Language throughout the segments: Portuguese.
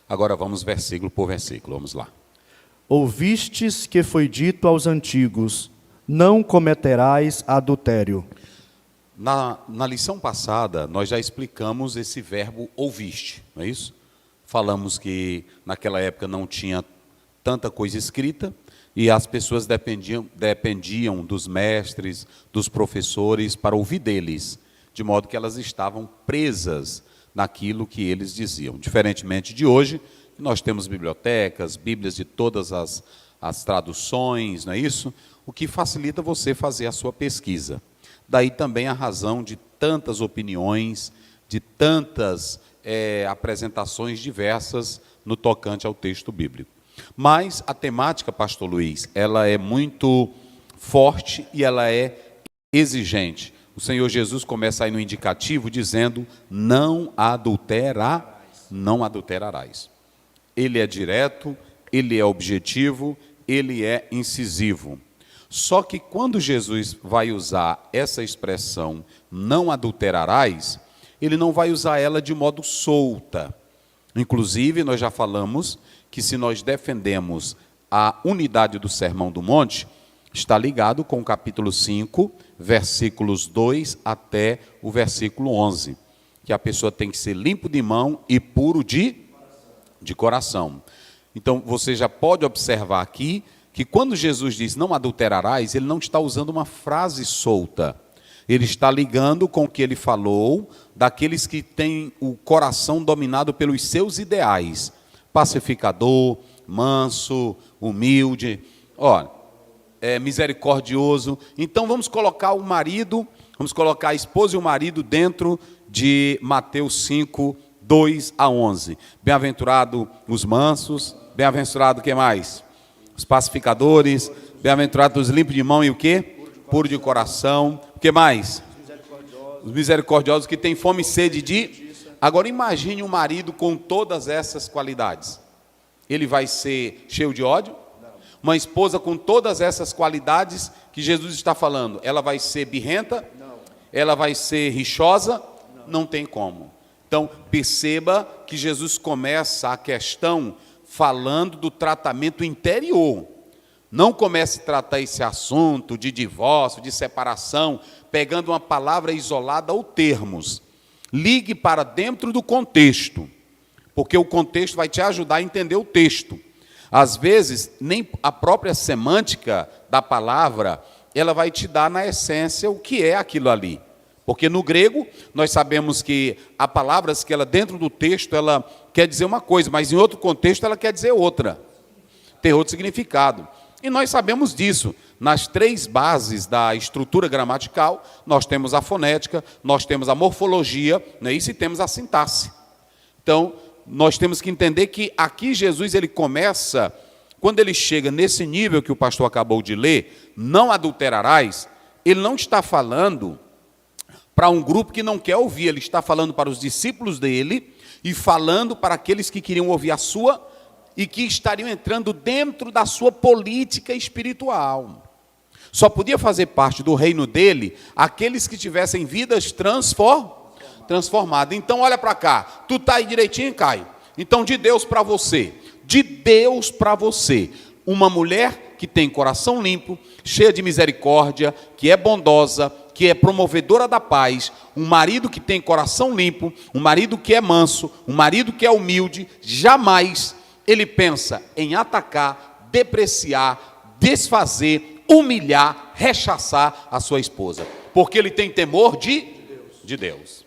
Agora vamos versículo por versículo, vamos lá. Ouvistes que foi dito aos antigos, não cometerás adultério. Na lição passada, nós já explicamos esse verbo ouviste, não é isso? Falamos que naquela época não tinha tanta coisa escrita e as pessoas dependiam dos mestres, dos professores para ouvir deles, de modo que elas estavam presas naquilo que eles diziam. Diferentemente de hoje, nós temos bibliotecas, bíblias de todas as traduções, não é isso? O que facilita você fazer a sua pesquisa. Daí também a razão de tantas opiniões, de tantas apresentações diversas no tocante ao texto bíblico. Mas a temática, pastor Luiz, ela é muito forte e ela é exigente. O Senhor Jesus começa aí no indicativo dizendo, não adulterarás. Ele é direto, ele é objetivo, ele é incisivo. Só que quando Jesus vai usar essa expressão, não adulterarás, ele não vai usar ela de modo solta. Inclusive, nós já falamos que se nós defendemos a unidade do Sermão do Monte, está ligado com o capítulo 5, versículos 2 até o versículo 11, que a pessoa tem que ser limpo de mão e puro de coração. Então, você já pode observar aqui que quando Jesus diz não adulterarás, ele não está usando uma frase solta. Ele está ligando com o que ele falou daqueles que têm o coração dominado pelos seus ideais. Pacificador, manso, humilde, misericordioso. Então vamos colocar o marido, vamos colocar a esposa e o marido dentro de Mateus 5, 2 a 11. Bem-aventurado os mansos, bem-aventurado o que mais? Os pacificadores, bem-aventurados os limpos de mão e o quê? Puro de coração. O que mais? Os misericordiosos que têm fome e sede de... Agora imagine um marido com todas essas qualidades. Ele vai ser cheio de ódio? Uma esposa com todas essas qualidades que Jesus está falando, ela vai ser birrenta? Ela vai ser rixosa? Não tem como. Então perceba que Jesus começa a questão falando do tratamento interior. Não comece a tratar esse assunto de divórcio, de separação, pegando uma palavra isolada ou termos. Ligue para dentro do contexto, porque o contexto vai te ajudar a entender o texto. Às vezes, nem a própria semântica da palavra, ela vai te dar na essência o que é aquilo ali. Porque no grego, nós sabemos que há palavras que ela dentro do texto, ela quer dizer uma coisa, mas em outro contexto ela quer dizer outra. Tem outro significado. E nós sabemos disso. Nas 3 bases da estrutura gramatical, nós temos a fonética, nós temos a morfologia, não é isso? E temos a sintaxe. Então, nós temos que entender que aqui Jesus ele começa, quando ele chega nesse nível que o pastor acabou de ler, não adulterarás, ele não está falando para um grupo que não quer ouvir, ele está falando para os discípulos dele e falando para aqueles que queriam ouvir a sua e que estariam entrando dentro da sua política espiritual. Só podia fazer parte do reino dele aqueles que tivessem vidas transformadas. Então olha para cá, tu está aí direitinho, Caio? Então de Deus para você, uma mulher que tem coração limpo, cheia de misericórdia, que é bondosa, que é promovedora da paz, um marido que tem coração limpo, um marido que é manso, um marido que é humilde, jamais ele pensa em atacar, depreciar, desfazer, humilhar, rechaçar a sua esposa, porque ele tem temor de Deus.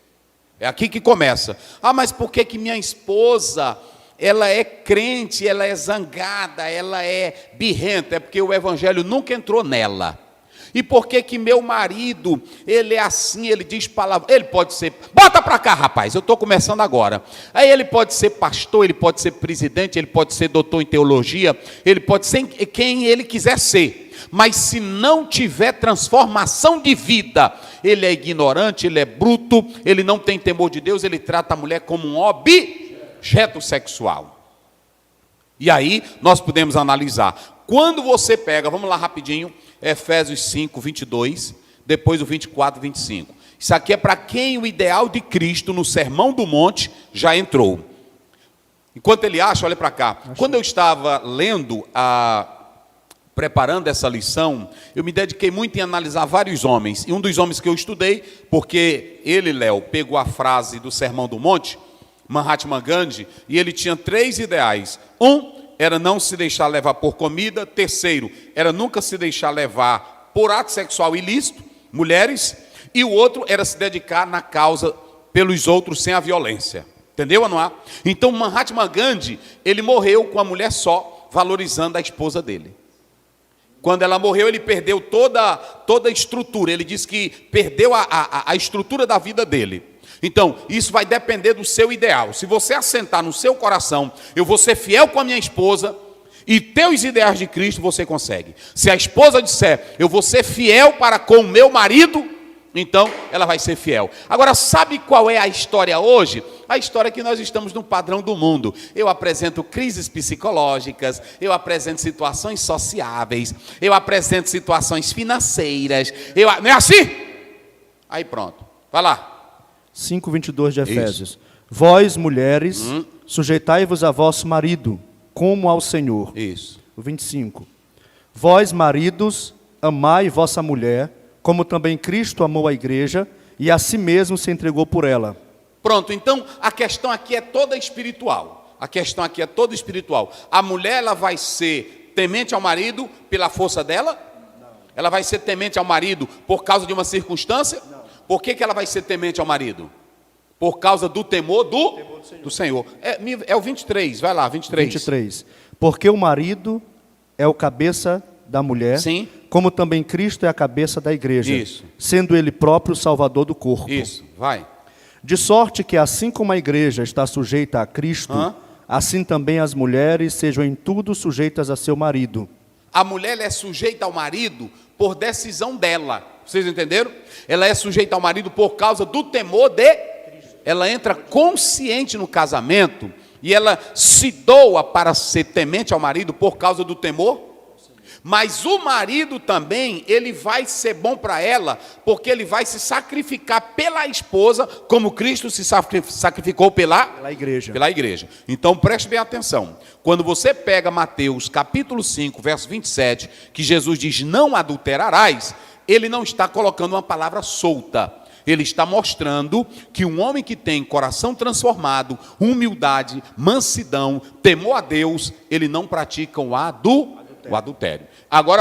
É aqui que começa. Mas por que minha esposa, ela é crente, ela é zangada, ela é birrenta? É porque o evangelho nunca entrou nela. E por que meu marido, ele é assim, ele diz palavras, ele pode ser, bota para cá rapaz, eu estou começando agora, aí ele pode ser pastor, ele pode ser presidente, ele pode ser doutor em teologia, ele pode ser quem ele quiser ser, mas se não tiver transformação de vida, ele é ignorante, ele é bruto, ele não tem temor de Deus, ele trata a mulher como um objeto sexual. E aí nós podemos analisar, quando você pega, vamos lá rapidinho, Efésios 5, 22, depois o 24, 25. Isso aqui é para quem o ideal de Cristo no Sermão do Monte já entrou. Enquanto ele acha, olha para cá. Quando eu estava lendo, preparando essa lição, eu me dediquei muito em analisar vários homens. E um dos homens que eu estudei, porque ele, Léo, pegou a frase do Sermão do Monte, Mahatma Gandhi, e ele tinha 3 ideais. Um era não se deixar levar por comida. Terceiro, era nunca se deixar levar por ato sexual ilícito, mulheres. E o outro era se dedicar na causa pelos outros sem a violência. Entendeu, Anuá? Então, Mahatma Gandhi, ele morreu com a mulher só, valorizando a esposa dele. Quando ela morreu, ele perdeu toda a estrutura. Ele disse que perdeu a estrutura da vida dele. Então, isso vai depender do seu ideal. Se você assentar no seu coração, eu vou ser fiel com a minha esposa, e teus ideais de Cristo você consegue. Se a esposa disser, eu vou ser fiel para com o meu marido, então ela vai ser fiel. Agora, sabe qual é a história hoje? A história é que nós estamos no padrão do mundo. Eu apresento crises psicológicas, eu apresento situações sociáveis, eu apresento situações financeiras. Não é assim? Aí pronto, vai lá. 5:22 de Efésios. Isso. Vós, mulheres, sujeitai-vos a vosso marido, como ao Senhor. Isso. O 25. Vós, maridos, amai vossa mulher, como também Cristo amou a igreja, e a si mesmo se entregou por ela. Pronto, então a questão aqui é toda espiritual. A questão aqui é toda espiritual. A mulher, ela vai ser temente ao marido pela força dela? Não. Ela vai ser temente ao marido por causa de uma circunstância? Não. Por que ela vai ser temente ao marido? Por causa do temor do Senhor. É o 23, vai lá, 23. 23. Porque o marido é o cabeça da mulher, sim, como também Cristo é a cabeça da igreja, isso, sendo ele próprio o salvador do corpo. Isso, vai. De sorte que assim como a igreja está sujeita a Cristo, assim também as mulheres sejam em tudo sujeitas a seu marido. A mulher é sujeita ao marido por decisão dela. Vocês entenderam? Ela é sujeita ao marido por causa do temor de... Ela entra consciente no casamento e ela se doa para ser temente ao marido por causa do temor. Mas o marido também, ele vai ser bom para ela, porque ele vai se sacrificar pela esposa, como Cristo se sacrificou pela igreja. Então preste bem atenção. Quando você pega Mateus capítulo 5, verso 27, que Jesus diz, não adulterarás, ele não está colocando uma palavra solta. Ele está mostrando que um homem que tem coração transformado, humildade, mansidão, temor a Deus, ele não pratica o adultério. Agora,